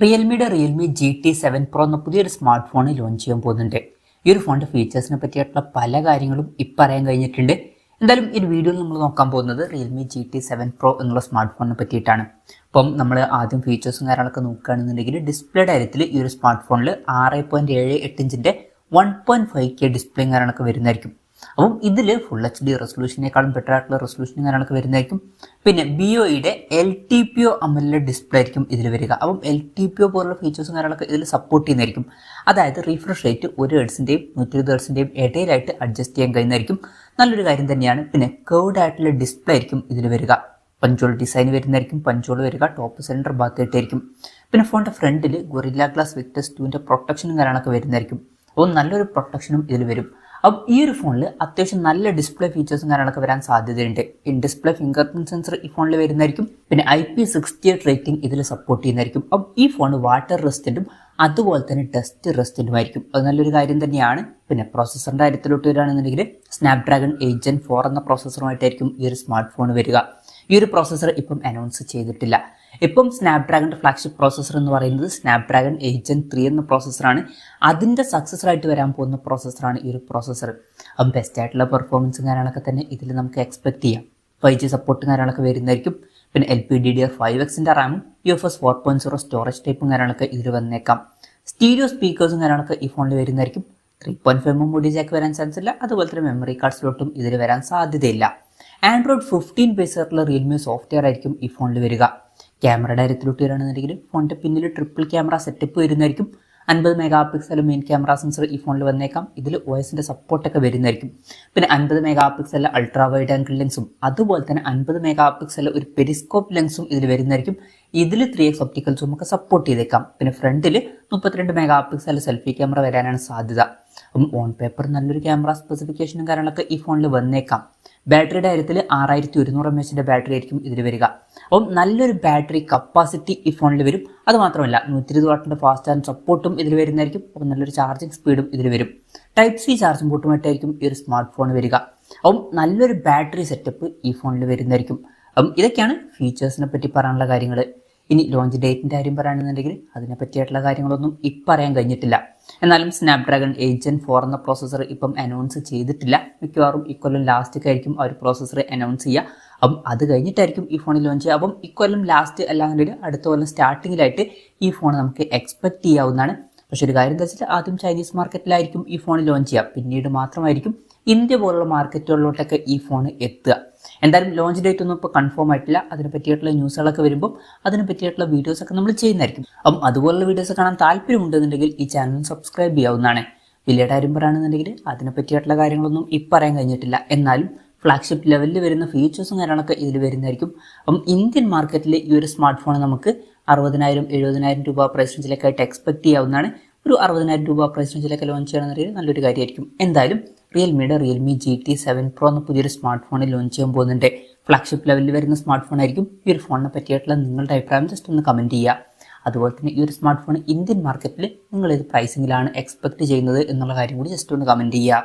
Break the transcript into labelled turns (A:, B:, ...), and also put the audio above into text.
A: റിയൽമിയുടെ Realme GT7 Pro എന്ന പുതിയൊരു smart phone launch ചെയ്യാൻ പോകുന്നുണ്ട്. ഈ ഒരു ഫോണിന്റെ ഫീച്ചേഴ്സിനെ പറ്റിയിട്ടുള്ള പല കാര്യങ്ങളും ഇപ്പം അറിയാൻ കഴിഞ്ഞിട്ടുണ്ട്. എന്തായാലും ഈ വീഡിയോയിൽ നമ്മൾ നോക്കാൻ പോകുന്നത് റിയൽമി GT7 Pro എന്നുള്ള സ്മാർട്ട് ഫോണിനെ പറ്റിയിട്ടാണ്. അപ്പം നമ്മൾ ആദ്യം ഫീച്ചേഴ്സും കാര്യങ്ങളൊക്കെ നോക്കുകയാണെന്നുണ്ടെങ്കിൽ ഡിസ്പ്ലേയുടെ കാര്യത്തിൽ ഈ ഒരു സ്മാർട്ട് ഫോണിൽ 6.78 ഇഞ്ചിൻ്റെ 1.5K ഡിസ്പ്ലേയും കാര്യങ്ങളൊക്കെ വരുന്നതായിരിക്കും. അപ്പം ഇതിൽ ഫുൾ HD റെസൊല്യൂഷനേക്കാളും ബെറ്റർ ആയിട്ടുള്ള റെസൊല്യൂഷനും കാര്യങ്ങളൊക്കെ വരുന്നതായിരിക്കും. പിന്നെ BOEയുടെ LTPO AMOLED ഡിസ്പ്ലേ ആയിരിക്കും ഇതിൽ വരിക. അപ്പം LTPO പോലുള്ള ഫീച്ചേഴ്സും കാര്യങ്ങളൊക്കെ ഇതിൽ സപ്പോർട്ട് ചെയ്യുന്നതായിരിക്കും. അതായത് റീഫ്രഷ് റേറ്റ് 1 ഹെർട്സിൻ്റെയും 120 ഹെർട്സിൻ്റെയും ഇടയിലായിട്ട് അഡ്ജസ്റ്റ് ചെയ്യാൻ കഴിയുന്നതായിരിക്കും. നല്ലൊരു കാര്യം തന്നെയാണ്. പിന്നെ കർവ്ഡ് ആയിട്ടുള്ള ഡിസ്പ്ലേ ആയിരിക്കും ഇതിൽ വരിക. പഞ്ചോൾ ഡിസൈൻ വരുന്നതായിരിക്കും. പഞ്ചോൾ വരിക ടോപ്പ് സെൻറ്റർ ഭാഗത്തായിട്ടായിരിക്കും. പിന്നെ ഫോണിൻ്റെ ഫ്രണ്ടിൽ ഗൊറില്ല ഗ്ലാസ് വിക്ടസ് 2ൻ്റെ പ്രൊട്ടക്ഷനും കാര്യങ്ങളൊക്കെ വരുന്നതായിരിക്കും. അപ്പോൾ നല്ലൊരു പ്രൊട്ടക്ഷനും ഇതിൽ വരും. അപ്പം ഈ ഒരു ഫോണിൽ അത്യാവശ്യം നല്ല ഡിസ്പ്ലേ ഫീച്ചേഴ്സും കാര്യങ്ങളൊക്കെ വരാൻ സാധ്യതയുണ്ട്. In display finger print sensor ഈ ഫോണിൽ വരുന്നതായിരിക്കും. പിന്നെ IP68 റേറ്റിംഗ് ഇതിൽ സപ്പോർട്ട് ചെയ്യുന്നതായിരിക്കും. അപ്പം ഈ ഫോൺ വാട്ടർ റെസിസ്റ്റൻറ്റും അതുപോലെ തന്നെ ഡസ്റ്റ് റെസിസ്റ്റൻറ്റുമായിരിക്കും. അത് നല്ലൊരു കാര്യം തന്നെയാണ്. പിന്നെ പ്രോസസ്സറിൻ്റെ കാര്യത്തിലോട്ട് വരികയാണെന്നുണ്ടെങ്കിൽ സ്നാപ്ഡ്രാഗൺ 8 Gen 4 എന്ന പ്രോസസ്സറുമായിട്ടായിരിക്കും ഈ ഒരു സ്മാർട്ട് ഫോൺ വരിക. ഈ ഒരു പ്രോസസ്സർ ഇപ്പം അനൗൺസ് ചെയ്തിട്ടില്ല. ഇപ്പം സ്നാപ്ഡ്രാഗണിൻ്റെ ഫ്ലാഗ്ഷിപ്പ് പ്രോസസ്സർ എന്ന് പറയുന്നത് സ്നാപ്ഡ്രാഗൺ 8 Gen 3 എന്ന പ്രോസസ്സറാണ്. അതിൻ്റെ സക്സസറായിട്ട് വരാൻ പോകുന്ന പ്രോസസ്സറാണ് ഈ ഒരു പ്രോസസ്സർ. അപ്പം ബെസ്റ്റ് ആയിട്ടുള്ള പെർഫോമൻസും കാര്യങ്ങളൊക്കെ തന്നെ ഇതിൽ നമുക്ക് എക്സ്പെക്ട് ചെയ്യാം. 5G സപ്പോർട്ടും കാര്യങ്ങളൊക്കെ വരുന്നതായിരിക്കും. പിന്നെ LPDDR5Xൻ്റെ റാമും UFS 4.0 സ്റ്റോറേജ് ടൈപ്പും കാര്യങ്ങളൊക്കെ ഇതിൽ വന്നേക്കാം. സ്റ്റീരിയോ സ്പീക്കേഴ്സും കാര്യങ്ങളൊക്കെ ഈ ഫോണിൽ വരുന്നതായിരിക്കും. 3.5mm ഓഡിയോ ജാക്ക് വരാൻ ചാൻസ് ഇല്ല. അതുപോലെ തന്നെ മെമ്മറി കാർഡ് സ്ലോട്ടും ഇതിൽ വരാൻ സാധ്യതയില്ല. Android 15 ബേസ് ആയിട്ടുള്ള റിയൽമി സോഫ്റ്റ്വെയർ ആയിരിക്കും ഈ ഫോണിൽ വരിക. ക്യാമറയുടെ കാര്യത്തിലോട്ട് വരികയാണെന്നുണ്ടെങ്കിൽ ഫോണിൻ്റെ പിന്നിൽ ട്രിപ്പിൾ ക്യാമറ സെറ്റപ്പ് വരുന്നതായിരിക്കും. 50 mega pixel main camera sensor ഈ ഫോണിൽ വന്നേക്കാം. ഇതിൽ OSൻ്റെ സപ്പോർട്ടൊക്കെ വരുന്നതായിരിക്കും. പിന്നെ 50 mega pixel ultra wide angle ലെൻസും അതുപോലെ തന്നെ 50 മെഗാ പിക്സൽ ഒരു പെരിസ്കോപ്പ് ലെൻസും ഇതിൽ വരുന്നതായിരിക്കും. ഇതിൽ 3x ഒപ്റ്റിക്കൽ സൂം ഒക്കെ സപ്പോർട്ട് ചെയ്തേക്കാം. പിന്നെ ഫ്രണ്ടിൽ 32 മെഗാ പിക്സൽ സെൽഫി ക്യാമറ വരാനാണ് സാധ്യത. അപ്പം ഓൺ പേപ്പർ നല്ലൊരു ക്യാമറ സ്പെസിഫിക്കേഷനും കാര്യങ്ങളൊക്കെ ഈ ഫോണിൽ വന്നേക്കാം. ബാറ്ററിയുടെ കാര്യത്തിൽ 6100 mAh ബാറ്ററി ആയിരിക്കും ഇതിൽ വരിക. അപ്പം നല്ലൊരു ബാറ്ററി കപ്പാസിറ്റി ഈ ഫോണിൽ വരും. അതുമാത്രമല്ല 120 വാട്ടിൻ്റെ ഫാസ്റ്റ് ചാർജ് സപ്പോർട്ടും ഇതിൽ വരുന്നതായിരിക്കും. അപ്പം നല്ലൊരു ചാർജിങ് സ്പീഡും ഇതിൽ വരും. Type-C ചാർജിംഗ് പോർട്ടുമായിട്ടായിരിക്കും ഈ ഒരു സ്മാർട്ട് ഫോൺ വരിക. അപ്പം നല്ലൊരു ബാറ്ററി സെറ്റപ്പ് ഈ ഫോണിൽ വരുന്നതായിരിക്കും. അപ്പം ഇതൊക്കെയാണ് ഫീച്ചേഴ്സിനെ പറ്റി പറയാനുള്ള കാര്യങ്ങൾ. ഇനി ലോഞ്ച് ഡേറ്റിൻ്റെ കാര്യം പറയുകയാണെന്നുണ്ടെങ്കിൽ അതിനെ പറ്റിയായിട്ടുള്ള കാര്യങ്ങളൊന്നും ഇപ്പം അറിയാൻ കഴിഞ്ഞിട്ടില്ല. എന്നാലും സ്നാപ്ഡ്രാഗൺ 8 Gen 4 എന്ന പ്രോസസ്സർ ഇപ്പം അനൗൺസ് ചെയ്തിട്ടില്ല. മിക്കവാറും ഇക്കൊല്ലം ലാസ്റ്റൊക്കെ ആയിരിക്കും ആ ഒരു പ്രോസസ്സർ അനൗൺസ് ചെയ്യുക. അപ്പം അത് കഴിഞ്ഞിട്ടായിരിക്കും ഈ ഫോണിൽ ലോഞ്ച് ചെയ്യുക. അപ്പം ഇക്കൊല്ലം ലാസ്റ്റ് അല്ലാന്നുണ്ടെങ്കിൽ അടുത്ത കൊല്ലം സ്റ്റാർട്ടിങ്ങിലായിട്ട് ഈ ഫോൺ നമുക്ക് എക്സ്പെക്ട് ചെയ്യാവുന്നതാണ്. പക്ഷേ ഒരു കാര്യം എന്താ വെച്ചാൽ ആദ്യം ചൈനീസ് മാർക്കറ്റിലായിരിക്കും ഈ ഫോൺ ലോഞ്ച് ചെയ്യുക. പിന്നീട് മാത്രമായിരിക്കും ഇന്ത്യ പോലുള്ള മാർക്കറ്റുകളിലോട്ടൊക്കെ ഈ ഫോൺ എത്തുക. എന്തായാലും ലോഞ്ച് ഡേറ്റ് ഒന്നും ഇപ്പോൾ കൺഫേം ആയിട്ടില്ല. അതിനെ പറ്റിയിട്ടുള്ള ന്യൂസുകളൊക്കെ വരുമ്പോൾ അതിനെ പറ്റിയിട്ടുള്ള വീഡിയോസൊക്കെ നമ്മൾ ചെയ്യുന്നതായിരിക്കും. അപ്പം അതുപോലുള്ള വീഡിയോസ് കാണാൻ താല്പര്യമുണ്ടെന്നുണ്ടെങ്കിൽ ഈ ചാനൽ സബ്സ്ക്രൈബ് ചെയ്യാവുന്നതാണ്. വലിയ കാര്യം പറയുകയാണെന്നുണ്ടെങ്കിൽ അതിനെ പറ്റിയിട്ടുള്ള കാര്യങ്ങളൊന്നും ഇപ്പം പറയാൻ കഴിഞ്ഞിട്ടില്ല. എന്നാലും ഫ്ലാഗ്ഷിപ്പ് ലെവലിൽ വരുന്ന ഫീച്ചേഴ്സും കാര്യങ്ങളൊക്കെ ഇതിൽ വരുന്നതായിരിക്കും. അപ്പം ഇന്ത്യൻ മാർക്കറ്റിൽ ഈ ഒരു സ്മാർട്ട് ഫോൺ നമുക്ക് 60,000-70,000 രൂപ പ്രൈസ് റേഞ്ചിലേക്കായിട്ട് എക്സ്പെക്ട് ചെയ്യാവുന്നതാണ്. ഒരു 60,000 രൂപ പ്രൈസ് റേഞ്ചിലേക്ക് ലോഞ്ച് ചെയ്യണമെന്നുണ്ടെങ്കിൽ നല്ലൊരു കാര്യമായിരിക്കും. എന്തായാലും റിയൽമിയുടെ റിയൽമി GT7 Pro എന്ന പുതിയൊരു സ്മാർട്ട് ഫോണിൽ ലോഞ്ച് ചെയ്യാൻ പോകുന്നുണ്ട്. ഫ്ലാഗ്ഷിപ്പ് ലെവലിൽ വരുന്ന സ്മാർട്ട് ഫോൺ ആയിരിക്കും. ഈ ഒരു ഫോണിനെ പറ്റിയിട്ടുള്ള നിങ്ങളുടെ അഭിപ്രായം ജസ്റ്റ് ഒന്ന് കമൻറ്റ് ചെയ്യുക. അതുപോലെ തന്നെ ഈ ഒരു സ്മാർട്ട് ഫോൺ ഇന്ത്യൻ മാർക്കറ്റിൽ നിങ്ങൾ ഏത് പ്രൈസിങ്ങിലാണ് എക്സ്പെക്ട് ചെയ്യുന്നത് എന്നുള്ള കാര്യം കൂടി ജസ്റ്റ് ഒന്ന് കമൻറ്റ് ചെയ്യുക.